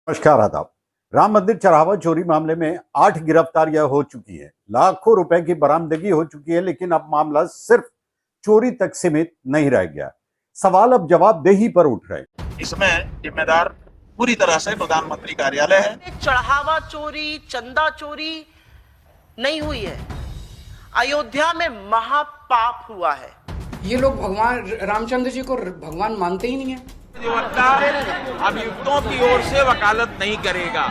नमस्कार, आदाब। राम मंदिर चढ़ावा चोरी मामले में 8 गिरफ्तारियां हो चुकी हैं, लाखों रुपए की बरामदगी हो चुकी है, लेकिन अब मामला सिर्फ चोरी तक सीमित नहीं रह गया। सवाल अब जवाबदेही पर उठ रहे हैं। इसमें जिम्मेदार पूरी तरह से प्रधानमंत्री कार्यालय है। चढ़ावा चोरी, चंदा चोरी नहीं हुई है। अयोध्या में महापाप हुआ है। ये लोग भगवान रामचंद्र जी को भगवान मानते ही नहीं है। अभियुक्तों की ओर से वकालत नहीं करेगा।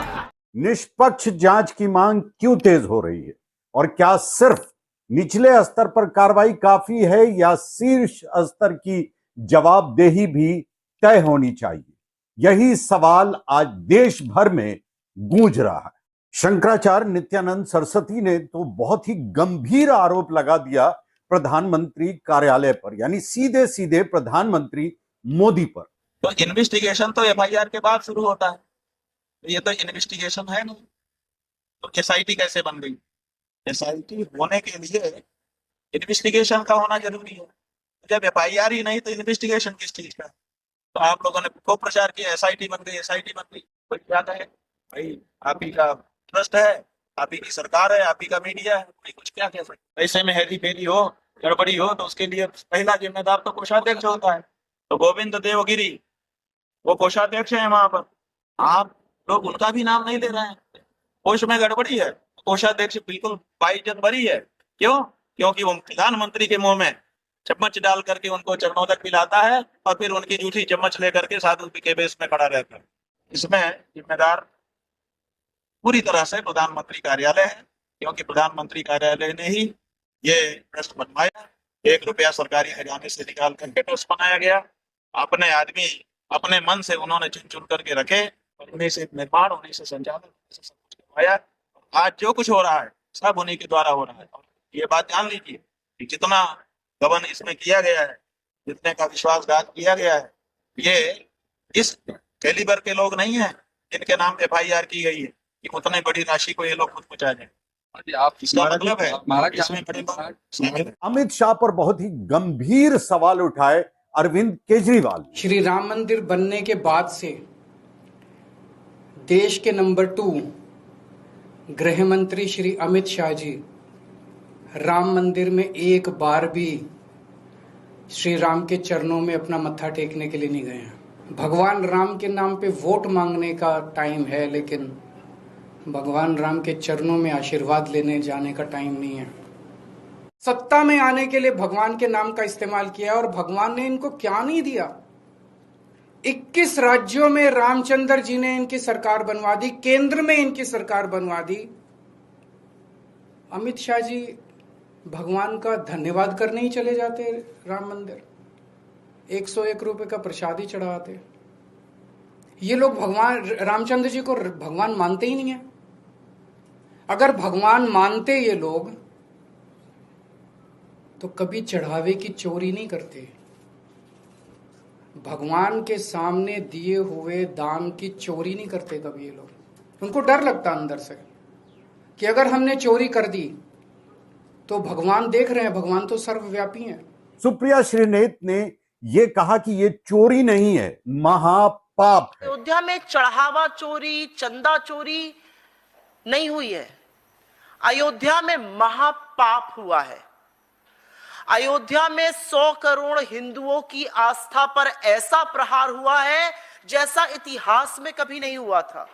निष्पक्ष जांच की मांग क्यों तेज हो रही है, और क्या सिर्फ निचले स्तर पर कार्रवाई काफी है या शीर्ष स्तर की जवाबदेही भी तय होनी चाहिए? यही सवाल आज देश भर में गूंज रहा है। शंकराचार्य नित्यानंद सरस्वती ने तो बहुत ही गंभीर आरोप लगा दिया प्रधानमंत्री कार्यालय पर, यानी सीधे सीधे प्रधानमंत्री मोदी पर। तो इन्वेस्टिगेशन तो एफआईआर के बाद शुरू होता है, ये तो इन्वेस्टिगेशन है नहीं, तो एसआईटी कैसे बन गई? एसआईटी होने के लिए इन्वेस्टिगेशन का होना जरूरी है। जब एफआईआर ही नहीं तो इन्वेस्टिगेशन किस चीज का? तो आप लोगों ने खूब प्रचार किया, एसआईटी बन गई, एसआईटी बन गई। कोई क्या कहे भाई, आप ही का ट्रस्ट है, आप ही की सरकार है, आप ही का मीडिया है, कोई कुछ क्या कह सकते? ऐसे में हेरी फेरी हो, गड़बड़ी हो, तो उसके लिए पहला जिम्मेदार तो कोषाध्यक्ष होता है। तो गोविंद देवगिरी वो कोषाध्यक्ष है वहां पर, आप लोग उनका भी नाम नहीं ले रहे हैं। कोष में गड़बड़ी है, कोषाध्यक्ष बिल्कुल बाइज्जत बरी है। क्यों? क्योंकि वो प्रधानमंत्री के मुंह में चम्मच डाल करके उनको चरणोदक पिलाता है और फिर उनकी जूठी चम्मच लेकर के साधु के बेस में खड़ा रहता है। इसमें जिम्मेदार पूरी तरह से प्रधानमंत्री कार्यालय है, क्योंकि प्रधानमंत्री कार्यालय ने ही ये ट्रस्ट बनवाया। 1 रुपया सरकारी खजाने से निकाल करके ट्रस्ट बनाया गया। अपने आदमी अपने मन से उन्होंने चुन चुन करके रखे, उन्हीं से निर्माण, उन्हीं से संचालन, सब कुछ करवाया। आज जो कुछ हो रहा है सब उन्हीं के द्वारा हो रहा है। ये बात जान लीजिए कि जितना गबन इसमें किया गया है, जितने का विश्वासघात किया गया है, ये इस कैलिबर के लोग नहीं है जिनके नाम एफआईआर की गई है कि उतने बड़ी राशि को ये लोग खुद पहुंचा जाए। इसका मतलब है इसमें बड़े लोग। अमित शाह पर बहुत ही गंभीर सवाल उठाए अरविंद केजरीवाल। श्री राम मंदिर बनने के बाद से देश के नंबर 2 गृह मंत्री श्री अमित शाह जी राम मंदिर में एक बार भी श्री राम के चरणों में अपना मत्था टेकने के लिए नहीं गए हैं। भगवान राम के नाम पे वोट मांगने का टाइम है, लेकिन भगवान राम के चरणों में आशीर्वाद लेने जाने का टाइम नहीं है। सत्ता में आने के लिए भगवान के नाम का इस्तेमाल किया, और भगवान ने इनको क्या नहीं दिया। 21 राज्यों में रामचंद्र जी ने इनकी सरकार बनवा दी, केंद्र में इनकी सरकार बनवा दी। अमित शाह जी भगवान का धन्यवाद करने ही चले जाते राम मंदिर, 101 रुपए का प्रसाद ही चढ़ाते। ये लोग भगवान रामचंद्र जी को भगवान मानते ही नहीं है। अगर भगवान मानते ये लोग तो कभी चढ़ावे की चोरी नहीं करते। भगवान के सामने दिए हुए दान की चोरी नहीं करते कभी ये लोग। उनको डर लगता अंदर से कि अगर हमने चोरी कर दी तो भगवान देख रहे हैं, भगवान तो सर्वव्यापी हैं। सुप्रिया श्रीनेत ने यह कहा कि यह चोरी नहीं है, महापाप है। अयोध्या में चढ़ावा चोरी, चंदा चोरी नहीं हुई है। अयोध्या में महापाप हुआ है। अयोध्या में 100 करोड़ हिंदुओं की आस्था पर ऐसा प्रहार हुआ है जैसा इतिहास में कभी नहीं हुआ था।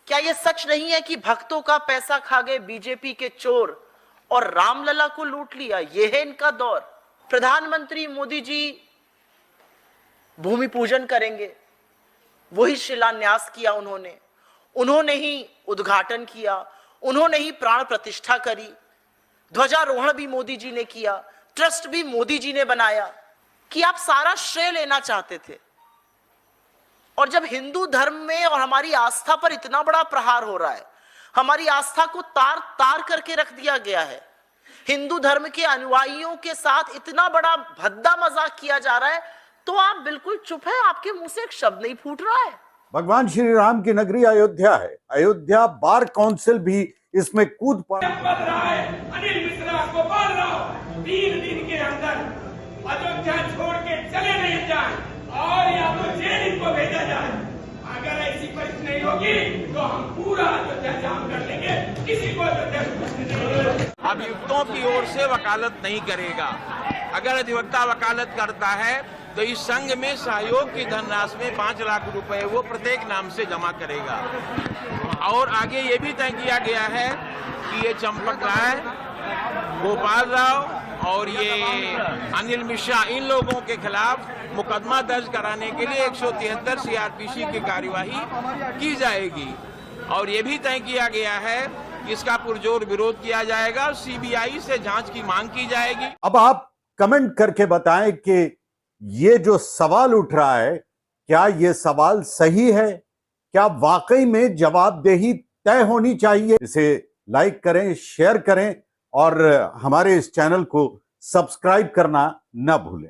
क्या यह सच नहीं है कि भक्तों का पैसा खा गए बीजेपी के चोर और रामलला को लूट लिया? यह है इनका दौर। प्रधानमंत्री मोदी जी भूमि पूजन करेंगे, वही शिलान्यास किया उन्होंने ही उद्घाटन किया, उन्होंने ही प्राण प्रतिष्ठा करी, ध्वजारोहण भी मोदी जी ने किया, ट्रस्ट भी मोदी जी ने बनाया। कि आप सारा श्रेय लेना चाहते थे, और जब हिंदू धर्म में और हमारी आस्था पर इतना बड़ा प्रहार हो रहा है, हमारी आस्था को तार तार करके रख दिया गया है, हिंदू धर्म के अनुयायियों के साथ इतना बड़ा भद्दा मजाक किया जा रहा है, तो आप बिल्कुल चुप है, आपके मुंह से एक शब्द नहीं फूट रहा है। भगवान श्री राम की नगरी अयोध्या है। अयोध्या बार काउंसिल भी इसमें कूद पड़ा। अनिल मिश्रा को बोल रहा हूं, 3 दिन के अंदर अयोध्या छोड़ के चले नहीं जाए और या तो जेल इनको भेजा जाए। अगर ऐसी परिस्थिति नहीं होगी तो हम पूरा अयोध्या जाम कर देंगे, किसी को अयोध्या से बचने नहीं देंगे। अभियुक्तों की ओर से वकालत नहीं करेगा। अगर अधिवक्ता वकालत करता है तो इस संघ में सहयोग की धनराशि में 5 लाख रुपए वो प्रत्येक नाम से जमा करेगा। और आगे ये भी तय किया गया है कि ये चंपक राय, गोपाल राव और ये अनिल मिश्रा, इन लोगों के खिलाफ मुकदमा दर्ज कराने के लिए 173 सीआरपीसी की कार्यवाही की जाएगी। और ये भी तय किया गया है कि इसका पुरजोर विरोध किया जाएगा और सीबीआई से जांच की मांग की जाएगी। अब आप कमेंट करके बताएं कि ये जो सवाल उठ रहा है, क्या ये सवाल सही है? क्या वाकई में जवाबदेही तय होनी चाहिए? इसे लाइक करें, शेयर करें और हमारे इस चैनल को सब्सक्राइब करना न भूलें।